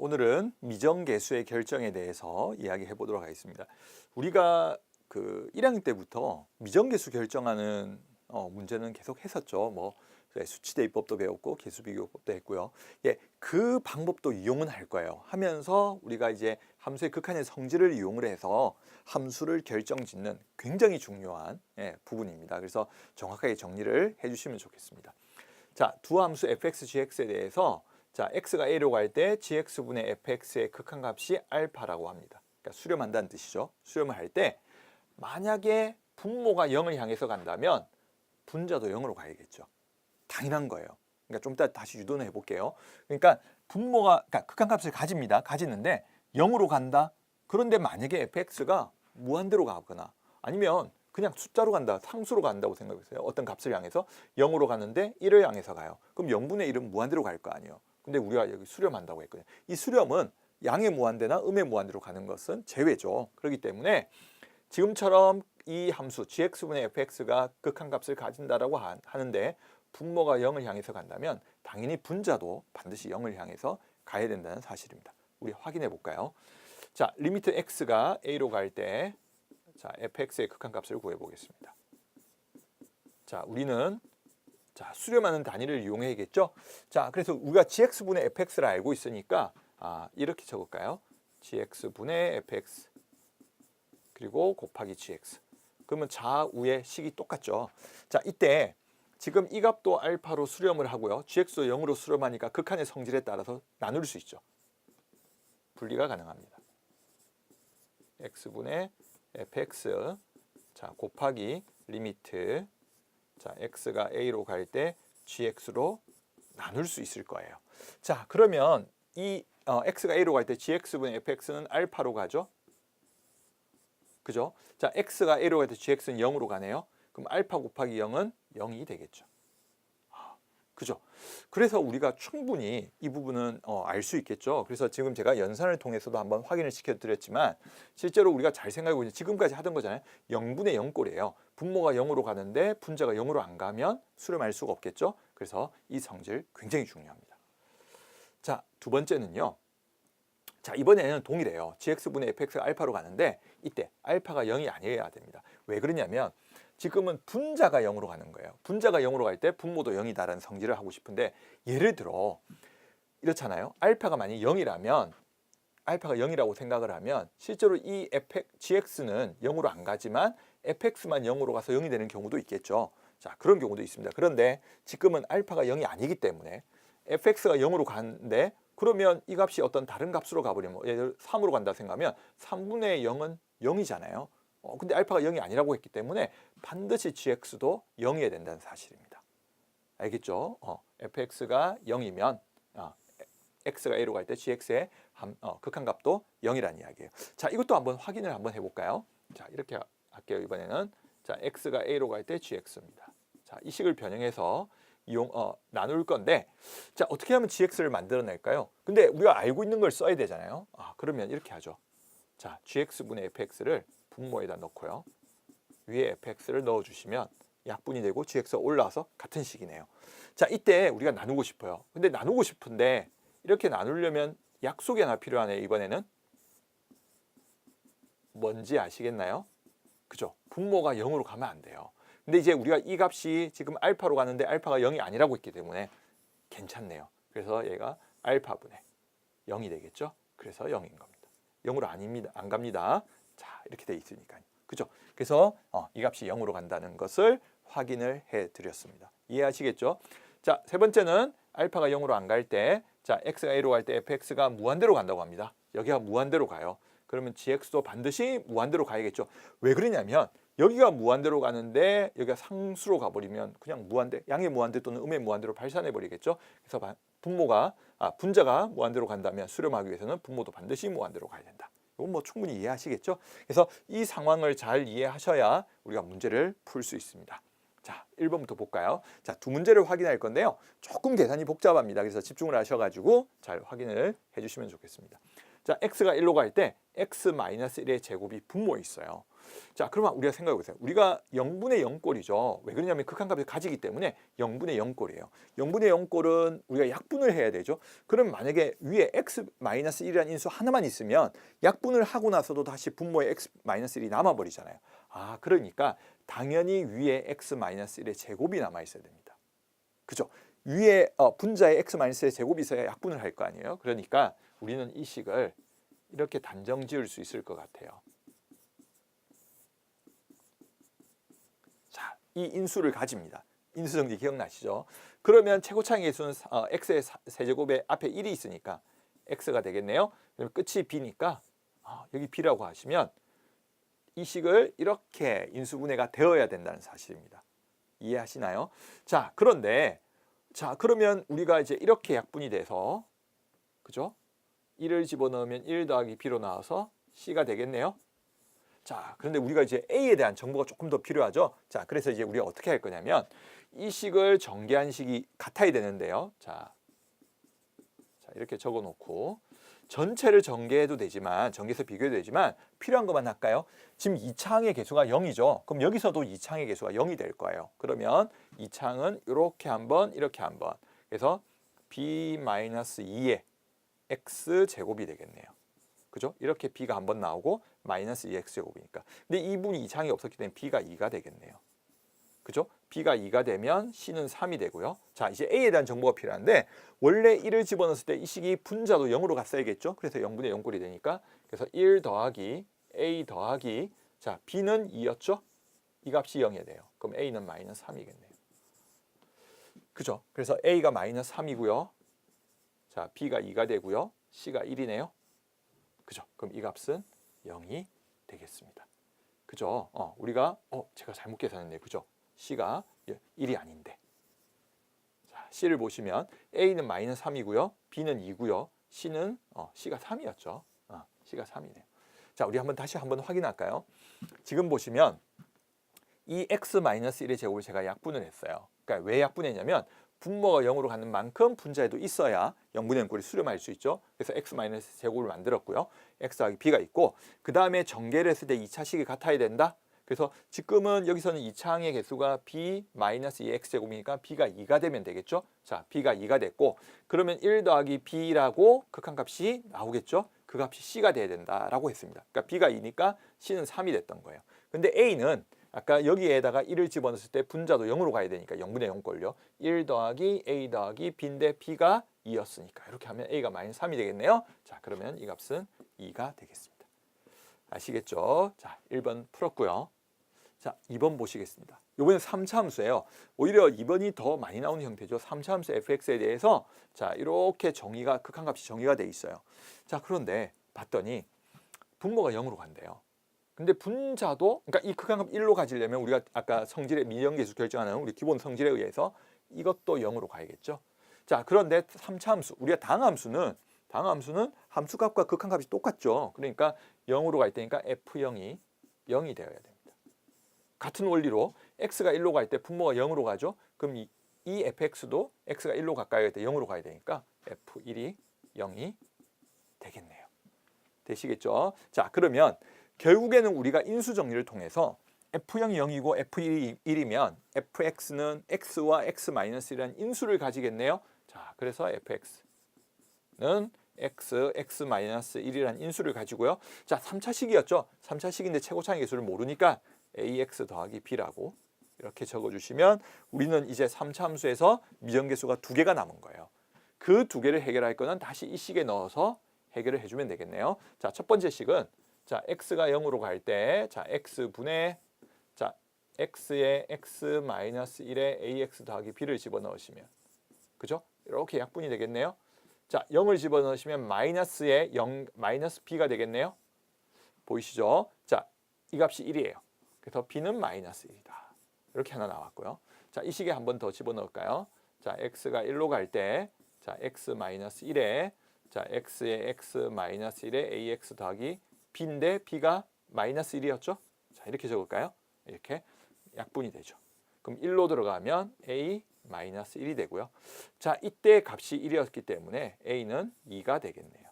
오늘은 미정계수의 결정에 대해서 이야기해 보도록 하겠습니다. 우리가 그 1학년 때부터 미정계수 결정하는 문제는 계속 했었죠. 수치대입법도 배웠고 계수비교법도 했고요. 예, 그 방법도 이용은 할 거예요. 하면서 우리가 이제 함수의 극한의 성질을 이용을 해서 함수를 결정짓는 굉장히 중요한 부분입니다. 그래서 정확하게 정리를 해주시면 좋겠습니다. 자, 두 함수 fx, gx에 대해서 자, x가 a로 갈 때 gx분의 fx의 극한값이 알파라고 합니다. 그러니까 수렴한다는 뜻이죠. 수렴을 할 때 만약에 분모가 0을 향해서 간다면 분자도 0으로 가야겠죠. 당연한 거예요. 그러니까 좀 이따 다시 유도는 해볼게요. 그러니까 그러니까 극한값을 가집니다. 가지는데 0으로 간다. 그런데 만약에 fx가 무한대로 가거나 아니면 그냥 숫자로 간다, 상수로 간다고 생각했어요. 어떤 값을 향해서 0으로 가는데 1을 향해서 가요. 그럼 0분의 1은 무한대로 갈 거 아니에요. 근데 우리가 여기 수렴한다고 했거든요. 이 수렴은 양의 무한대나 음의 무한대로 가는 것은 제외죠. 그렇기 때문에 지금처럼 이 함수 gx분의 fx가 극한값을 가진다라고 하는데 분모가 0을 향해서 간다면 당연히 분자도 반드시 0을 향해서 가야 된다는 사실입니다. 우리 확인해 볼까요? 자, 리미트 x가 a로 갈 때 자, fx의 극한값을 구해 보겠습니다. 자, 우리는 자, 수렴하는 단위를 이용해야겠죠? 자, 그래서 우리가 gx분의 fx를 알고 있으니까 이렇게 적을까요? gx분의 fx 그리고 곱하기 gx. 그러면 좌우의 식이 똑같죠. 자, 이때 지금 이 값도 알파로 수렴을 하고요. gx도 0으로 수렴하니까 극한의 성질에 따라서 나눌 수 있죠. 분리가 가능합니다. x분의 fx 자, 곱하기 리미트 자, x가 a로 갈 때 gx로 나눌 수 있을 거예요. 자, 그러면 이 x가 a로 갈 때 gx분의 fx는 알파로 가죠. 그죠? 자, x가 a로 갈 때 gx는 0으로 가네요. 그럼 알파 곱하기 0은 0이 되겠죠. 그죠? 그래서 우리가 충분히 이 부분은 알 수 있겠죠. 그래서 지금 제가 연산을 통해서도 한번 확인을 시켜드렸지만 실제로 우리가 잘 생각해보면 지금까지 하던 거잖아요. 0분의 0꼴이에요. 분모가 0으로 가는데 분자가 0으로 안 가면 수렴할 수가 없겠죠. 그래서 이 성질 굉장히 중요합니다. 자, 두 번째는요. 자, 이번에는 동일해요. gx분의 fx가 알파로 가는데 이때 알파가 0이 아니어야 됩니다. 왜 그러냐면 지금은 분자가 0으로 가는 거예요. 분자가 0으로 갈 때 분모도 0이다라는 성질을 하고 싶은데 예를 들어 이렇잖아요. 알파가 만약 0이라면 알파가 0이라고 생각을 하면 실제로 이 gx는 0으로 안 가지만 fx만 0으로 가서 0이 되는 경우도 있겠죠. 자, 그런 경우도 있습니다. 그런데 지금은 알파가 0이 아니기 때문에 fx가 0으로 가는데 그러면 이 값이 어떤 다른 값으로 가버리면 예를 들어 3으로 간다 생각하면 3분의 0은 0이잖아요. 근데 알파가 0이 아니라고 했기 때문에 반드시 gx도 0이어야 된다는 사실입니다. 알겠죠? fx가 0이면 x가 a로 갈 때 gx의 극한값도 0이라는 이야기예요. 자, 이것도 한번 확인을 한번 해볼까요? 자, 이렇게 할게요. 이번에는 자, x가 a로 갈 때 gx입니다. 자, 이 식을 변형해서 나눌 건데 자, 어떻게 하면 gx를 만들어낼까요? 근데 우리가 알고 있는 걸 써야 되잖아요. 그러면 이렇게 하죠. 자, gx분의 fx를 분모에다 넣고요. 위에 fx를 넣어주시면 약분이 되고 gx가 올라와서 같은 식이네요. 자, 이때 우리가 나누고 싶어요. 근데 나누고 싶은데 이렇게 나누려면 약속이 하나 필요하네요. 이번에는 뭔지 아시겠나요? 그죠? 분모가 0으로 가면 안 돼요. 근데 이제 우리가 이 값이 지금 알파로 가는데 알파가 0이 아니라고 했기 때문에 괜찮네요. 그래서 얘가 알파분의 0이 되겠죠? 그래서 0인 겁니다. 0으로 안 갑니다. 자, 이렇게 돼 있으니까요. 그죠? 그래서 이 값이 0으로 간다는 것을 확인을 해 드렸습니다. 이해하시겠죠? 자, 세 번째는 알파가 0으로 안 갈 때 자, x가 a로 갈 때 fx가 무한대로 간다고 합니다. 여기가 무한대로 가요. 그러면 gx도 반드시 무한대로 가야겠죠. 왜 그러냐면 여기가 무한대로 가는데 여기가 상수로 가버리면 그냥 양의 무한대 또는 음의 무한대로 발산해 버리겠죠. 그래서 분자가 무한대로 간다면 수렴하기 위해서는 분모도 반드시 무한대로 가야 된다. 이건 뭐 충분히 이해하시겠죠. 그래서 이 상황을 잘 이해하셔야 우리가 문제를 풀 수 있습니다. 자, 1번부터 볼까요? 자, 두 문제를 확인할 건데요. 조금 계산이 복잡합니다. 그래서 집중을 하셔가지고 잘 확인을 해주시면 좋겠습니다. 자, x가 1로 갈 때 x-1의 제곱이 분모에 있어요. 자, 그러면 우리가 생각해 보세요. 우리가 0분의 0꼴이죠. 왜 그러냐면 극한값을 가지기 때문에 0분의 0꼴이에요. 0분의 0꼴은 우리가 약분을 해야 되죠. 그럼 만약에 위에 x-1이라는 인수 하나만 있으면 약분을 하고 나서도 다시 분모에 x-1이 남아버리잖아요. 아, 그러니까 당연히 위에 x-1의 제곱이 남아 있어야 됩니다. 그죠? 위에 분자에 x-의 제곱이 있어야 약분을 할 거 아니에요. 그러니까 우리는 이 식을 이렇게 단정 지을 수 있을 것 같아요. 자, 이 인수를 가집니다. 인수정리 기억나시죠? 그러면 최고차의 개수는 x의 세제곱에 앞에 1이 있으니까 x가 되겠네요. 그럼 끝이 b니까 여기 b라고 하시면 이 식을 이렇게 인수분해가 되어야 된다는 사실입니다. 이해하시나요? 자, 그런데 그러면 우리가 이제 이렇게 약분이 돼서 그죠? 1을 집어넣으면 1 더하기 b로 나와서 c가 되겠네요. 자, 그런데 우리가 이제 a에 대한 정보가 조금 더 필요하죠. 자, 그래서 이제 우리가 어떻게 할 거냐면 이 식을 전개한 식이 같아야 되는데요. 자, 이렇게 적어 놓고 전체를 전개해도 되지만 전개해서 비교해도 되지만 필요한 것만 할까요? 지금 2창의 개수가 0이죠. 그럼 여기서도 2창의 개수가 0이 될 거예요. 그러면 2창은 이렇게 한번 이렇게 한번 그래서 b-2의 x제곱이 되겠네요. 그죠? 이렇게 b가 한번 나오고 마이너스 2x제곱이니까. 근데 이분이 2창이 없었기 때문에 b가 2가 되겠네요. 그죠? b가 2가 되면 c는 3이 되고요. 자, 이제 a에 대한 정보가 필요한데 원래 1을 집어넣었을 때 이 식이 분자도 0으로 갔어야겠죠? 그래서 0분의 0꼴이 되니까 그래서 1 더하기 a 더하기 자, b는 2였죠? 이 값이 0이 돼요. 그럼 a는 마이너스 3이겠네요. 그죠? 그래서 a가 마이너스 3이고요. 자, b가 2가 되고요. c가 1이네요. 그죠? 그럼 이 값은 0이 되겠습니다. 그죠? 우리가 제가 잘못 계산했네요. 그죠? c가 1이 아닌데. 자, c를 보시면 a는 마이너스 3이고요. b는 2고요. c는 c가 3이었죠. c가 3이네요. 자, 우리 다시 한번 확인할까요? 지금 보시면 이 x-1의 제곱을 제가 약분을 했어요. 그러니까 왜 약분했냐면 분모가 0으로 가는 만큼 분자에도 있어야 0분의 0꼴이 수렴할 수 있죠. 그래서 x-제곱을 만들었고요. x 더하기 b가 있고 그 다음에 전개를 했을 때 2차식이 같아야 된다. 그래서 지금은 여기서는 2창의 개수가 b-2x제곱이니까 b가 2가 되면 되겠죠. 자, b가 2가 됐고 그러면 1 더하기 b라고 극한값이 나오겠죠. 그 값이 c가 돼야 된다라고 했습니다. 그러니까 b가 2니까 c는 3이 됐던 거예요. 근데 a는 아까 여기에다가 1을 집어넣었을 때 분자도 0으로 가야 되니까 0분의 0꼴요. 1 더하기 a 더하기 b인데 b가 2였으니까 이렇게 하면 a가 마이너스 3이 되겠네요. 자, 그러면 이 값은 2가 되겠습니다. 아시겠죠? 자, 1번 풀었고요. 자, 2번 보시겠습니다. 이번엔 3차 함수예요. 오히려 2번이 더 많이 나오는 형태죠. 3차 함수 fx에 대해서 자, 이렇게 극한값이 정의가 돼 있어요. 자, 그런데 봤더니 분모가 0으로 간대요. 근데 분자도 그러니까 이 극한값 1로 가지려면 우리가 아까 성질의 미정계수 결정하는 우리 기본 성질에 의해서 이것도 0으로 가야겠죠. 자, 그런데 3차 함수 우리가 당함수는 함수값과 극한값이 똑같죠. 그러니까 0으로 갈 때니까 f0이 0이 되어야 됩니다. 같은 원리로 x가 1로 갈 때 분모가 0으로 가죠. 그럼 이 fx도 x가 1로 가까이 갈 때 0으로 가야 되니까 f1이 0이 되겠네요. 되시겠죠? 자, 그러면 결국에는 우리가 인수정리를 통해서 f0이 0이고 f1이 1이면 fx는 x와 x-1이라는 인수를 가지겠네요. 자, 그래서 fx는 x-1이라는 인수를 가지고요. 자, 3차식이었죠. 3차식인데 최고차의 개수를 모르니까 ax 더하기 b라고 이렇게 적어주시면 우리는 이제 3차 함수에서 미정계수가 2개가 남은 거예요. 그 2개를 해결할 거는 다시 이 식에 넣어서 해결을 해주면 되겠네요. 자, 첫 번째 식은 자, x가 0으로 갈 때 자, x분의 자, x에 x-1에 ax 더하기 b를 집어넣으시면 그죠? 이렇게 약분이 되겠네요. 자, 0을 집어넣으시면 마이너스에 0 마이너스 b가 되겠네요. 보이시죠? 자, 이 값이 1이에요. 그래서 b는 마이너스 1이다. 이렇게 하나 나왔고요. 자, 이 식에 한 번 더 집어넣을까요? 자, x가 1로 갈 때 자, x-1에 자, x에 x-1에 ax 더하기 b인데 b가 마이너스 1이었죠? 자, 이렇게 적을까요? 이렇게 약분이 되죠. 그럼 1로 들어가면 a 마이너스 1이 되고요. 자, 이때 값이 1이었기 때문에 a는 2가 되겠네요.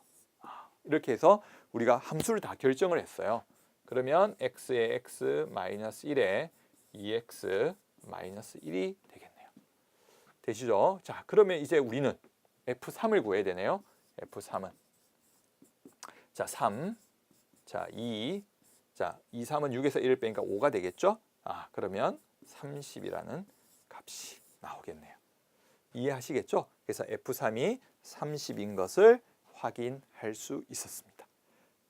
이렇게 해서 우리가 함수를 다 결정을 했어요. 그러면 x의 x 마이너스 1에 2x 마이너스 1이 되겠네요. 되시죠? 자, 그러면 이제 우리는 F3을 구해야 되네요. F3은 자, 3, 자, 2, 자, 2, 3은 6에서 1을 빼니까 5가 되겠죠? 아, 그러면 30이라는 값이 나오겠네요. 이해하시겠죠? 그래서 F3이 30인 것을 확인할 수 있었습니다.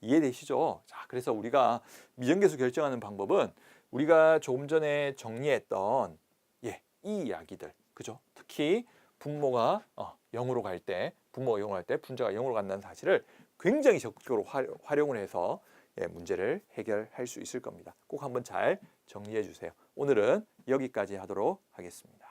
이해되시죠? 자, 그래서 우리가 미정계수 결정하는 방법은 우리가 조금 전에 정리했던 이 이야기들, 그죠? 특히 분모가 0으로 갈 때, 분모가 0으로 갈 때 분자가 0으로 간다는 사실을 굉장히 적극적으로 활용을 해서 문제를 해결할 수 있을 겁니다. 꼭 한번 잘 정리해 주세요. 오늘은 여기까지 하도록 하겠습니다.